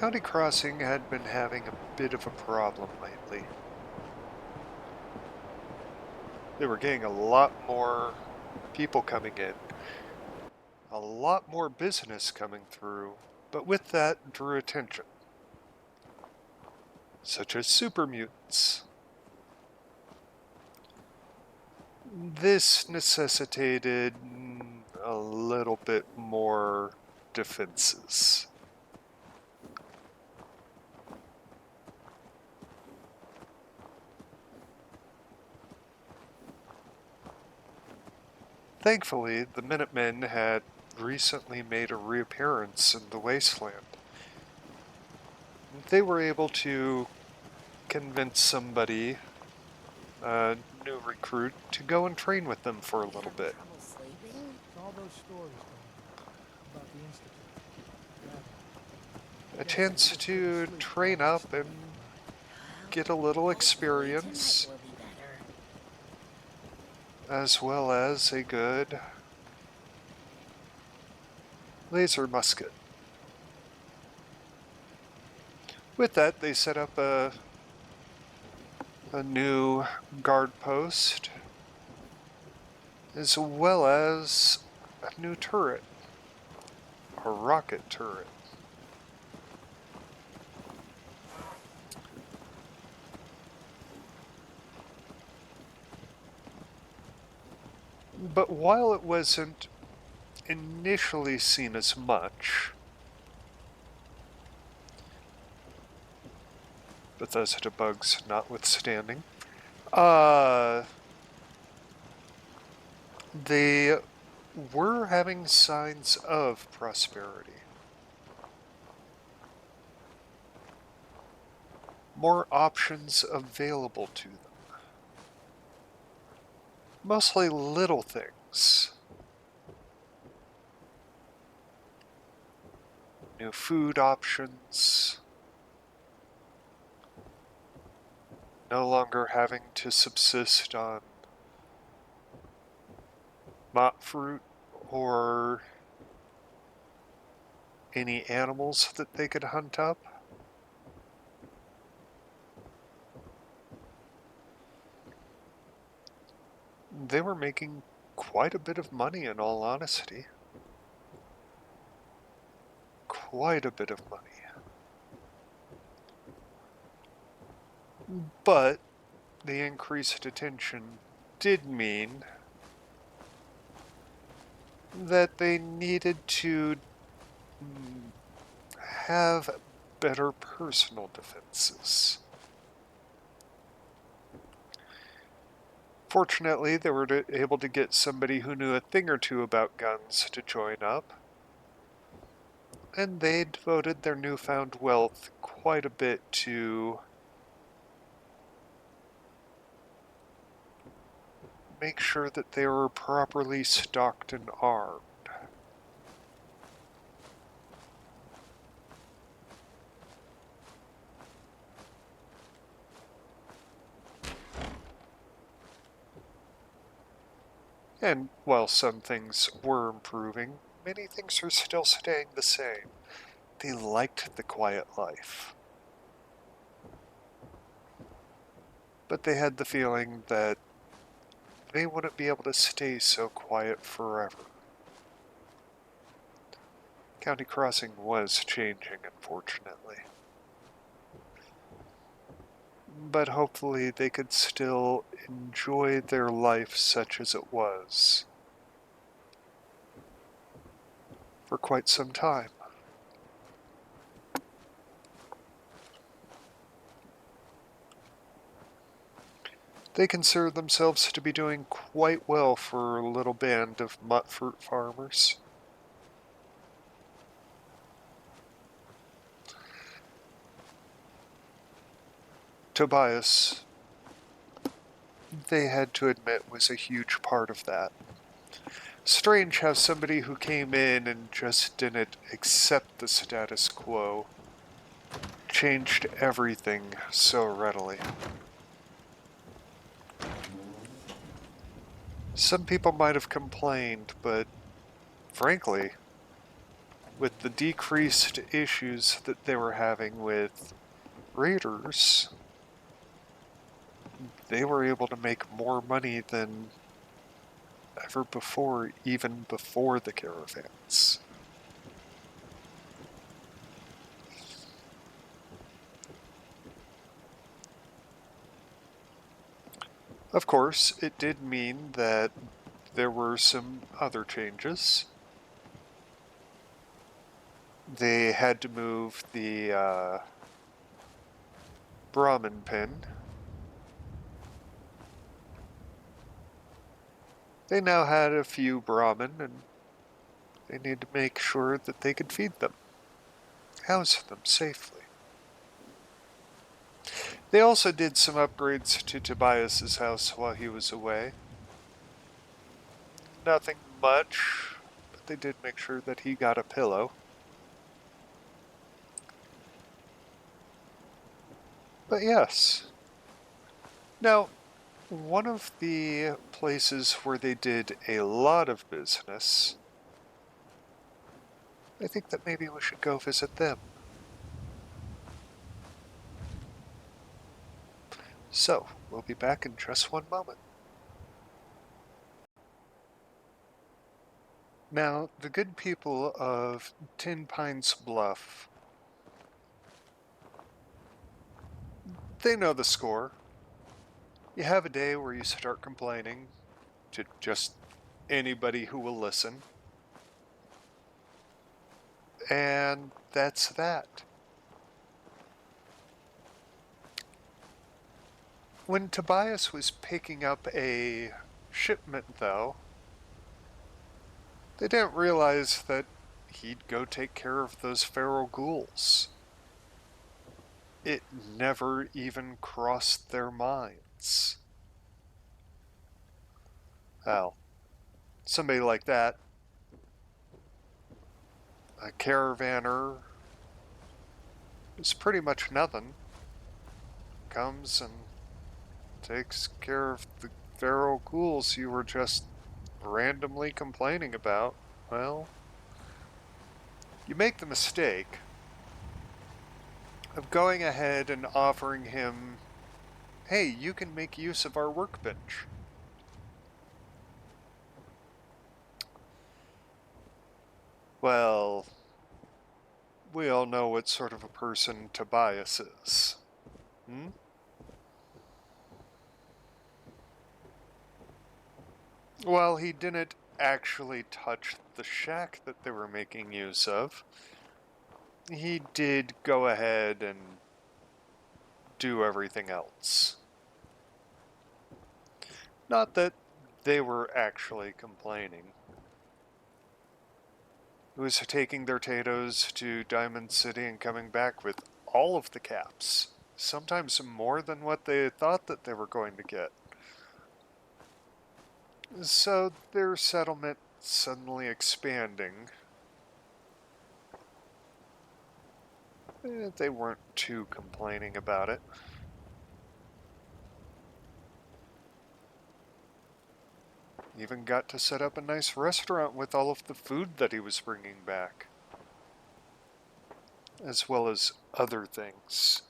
County Crossing had been having a bit of a problem lately. They were getting a lot more people coming in, a lot more business coming through, but with that drew attention, such as super mutants. This necessitated a little bit more defenses. Thankfully, the Minutemen had recently made a reappearance in the wasteland. They were able to convince somebody, a new recruit, to go and train with them for a little Having bit. trouble sleeping? It's all those stories, Tobias, about the Institute. A Guess I chance just couldn't to sleep with all train that up stuff in and my mind. Well, get a little hopefully tonight experience, will be better. as well as a good laser musket. With that, they set up a new guard post, as well as a new turret, a rocket turret. But while it wasn't initially seen as much, Bethesda bugs notwithstanding, they were having signs of prosperity. More options available to them. Mostly little things. New food options. No longer having to subsist on mott fruit or any animals that they could hunt up. They were making quite a bit of money, in all honesty. Quite a bit of money. But the increased attention did mean that they needed to have better personal defenses. Fortunately, they were able to get somebody who knew a thing or two about guns to join up, and they devoted their newfound wealth quite a bit to make sure that they were properly stocked and armed. And while some things were improving, many things are still staying the same. They liked the quiet life. But they had the feeling that they wouldn't be able to stay so quiet forever. County Crossing was changing, unfortunately. But hopefully they could still enjoy their life such as it was for quite some time. They consider themselves to be doing quite well for a little band of mutt fruit farmers. Tobias, they had to admit, was a huge part of that. Strange how somebody who came in and just didn't accept the status quo changed everything so readily. Some people might have complained, but frankly, with the decreased issues that they were having with raiders, they were able to make more money than ever before, even before the caravans. Of course, it did mean that there were some other changes. They had to move the Brahmin pin. They now had a few Brahmin, and they needed to make sure that they could feed them, house them safely. They also did some upgrades to Tobias's house while he was away. Nothing much, but they did make sure that he got a pillow. But yes. Now, one of the places where they did a lot of business, I think that maybe we should go visit them. So, we'll be back in just one moment. Now, the good people of Tenpines Bluff, they know the score. You have a day where you start complaining to just anybody who will listen. And that's that. When Tobias was picking up a shipment, though, they didn't realize that he'd go take care of those feral ghouls. It never even crossed their minds. Well, somebody like that, a caravaner, is pretty much nothing. Comes and takes care of the feral ghouls you were just randomly complaining about. Well, you make the mistake of going ahead and offering him, hey, you can make use of our workbench. Well, we all know what sort of a person Tobias is. Hmm? Well, he didn't actually touch the shack that they were making use of. He did go ahead and do everything else. Not that they were actually complaining. He was taking their potatoes to Diamond City and coming back with all of the caps. Sometimes more than what they thought that they were going to get. So their settlement suddenly expanding. They weren't too complaining about it. Even got to set up a nice restaurant with all of the food that he was bringing back. As well as other things.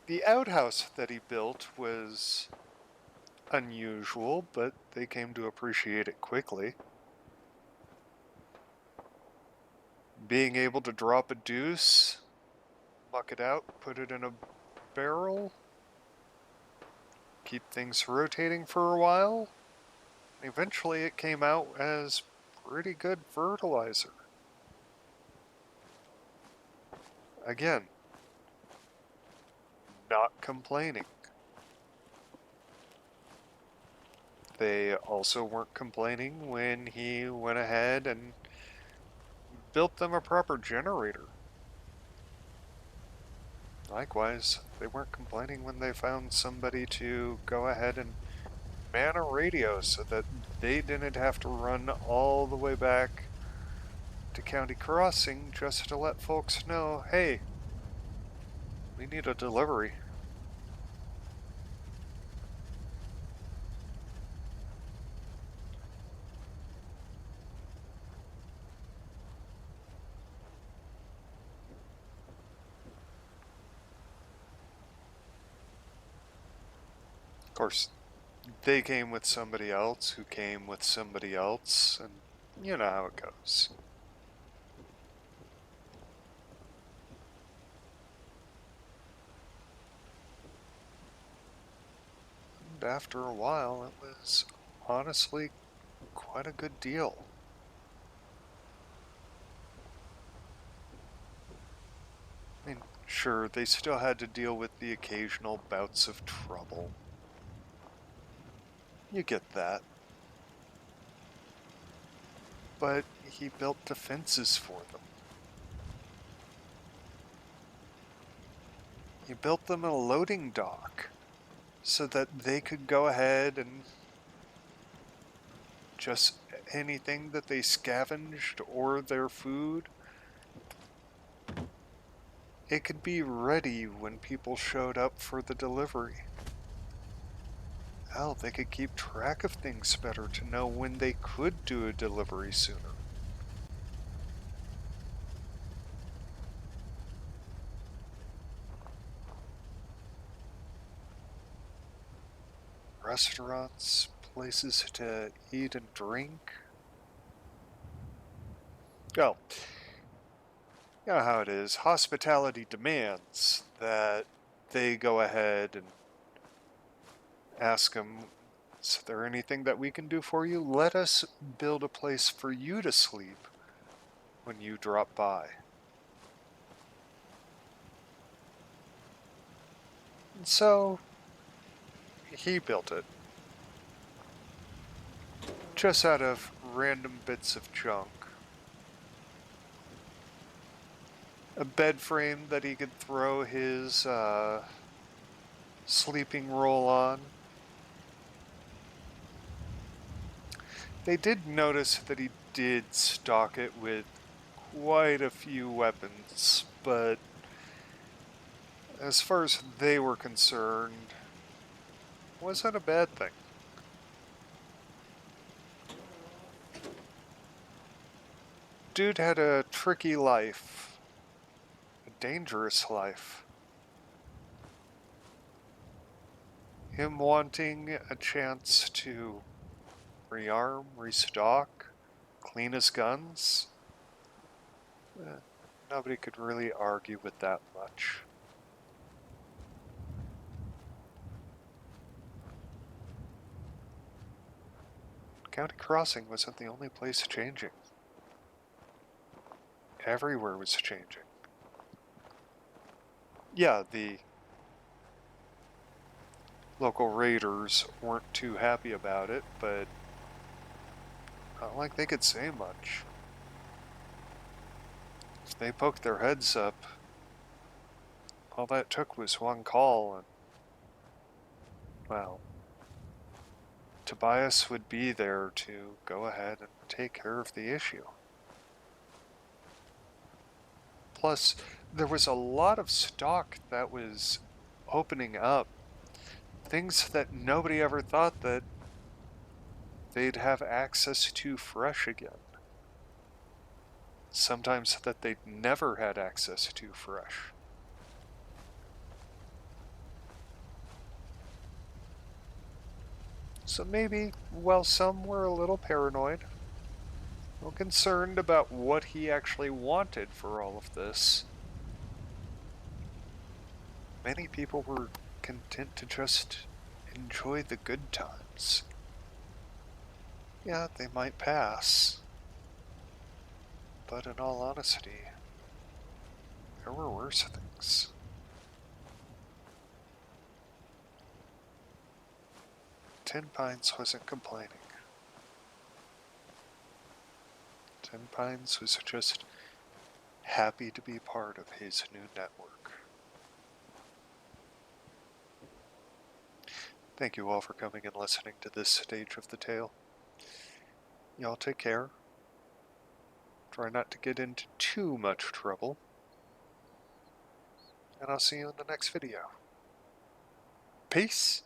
The outhouse that he built was unusual, but they came to appreciate it quickly. Being able to drop a deuce, muck it out, put it in a barrel, keep things rotating for a while. Eventually it came out as pretty good fertilizer. Again, not complaining. They also weren't complaining when he went ahead and built them a proper generator. Likewise, they weren't complaining when they found somebody to go ahead and man a radio so that they didn't have to run all the way back to County Crossing just to let folks know, hey, we need a delivery. Of course, they came with somebody else who came with somebody else, and you know how it goes. And after a while, it was honestly quite a good deal. I mean, sure, they still had to deal with the occasional bouts of trouble. You get that. But he built defenses for them. He built them a loading dock so that they could go ahead and just anything that they scavenged or their food, it could be ready when people showed up for the delivery. Hell, they could keep track of things better to know when they could do a delivery sooner. Restaurants, places to eat and drink. Oh, you know how it is. Hospitality demands that they go ahead and ask them, is there anything that we can do for you? Let us build a place for you to sleep when you drop by. And so he built it. Just out of random bits of junk. A bed frame that he could throw his sleeping roll on. They did notice that he did stock it with quite a few weapons, but as far as they were concerned, wasn't a bad thing. Dude had a tricky life, a dangerous life. Him wanting a chance to rearm, restock, clean his guns, nobody could really argue with that much. County Crossing wasn't the only place changing. Everywhere was changing. Yeah, the local raiders weren't too happy about it, but not like they could say much. If they poked their heads up, all that took was one call, and, well, Tobias would be there to go ahead and take care of the issue. Plus, there was a lot of stock that was opening up. Things that nobody ever thought that they'd have access to fresh again. Sometimes that they'd never had access to fresh. So maybe, well, some were a little paranoid, a little concerned about what he actually wanted for all of this. Many people were content to just enjoy the good times. Yeah, they might pass, but in all honesty, there were worse things. Tenpines wasn't complaining. Tenpines was just happy to be part of his new network. Thank you all for coming and listening to this stage of the tale. Y'all take care. Try not to get into too much trouble. And I'll see you in the next video. Peace!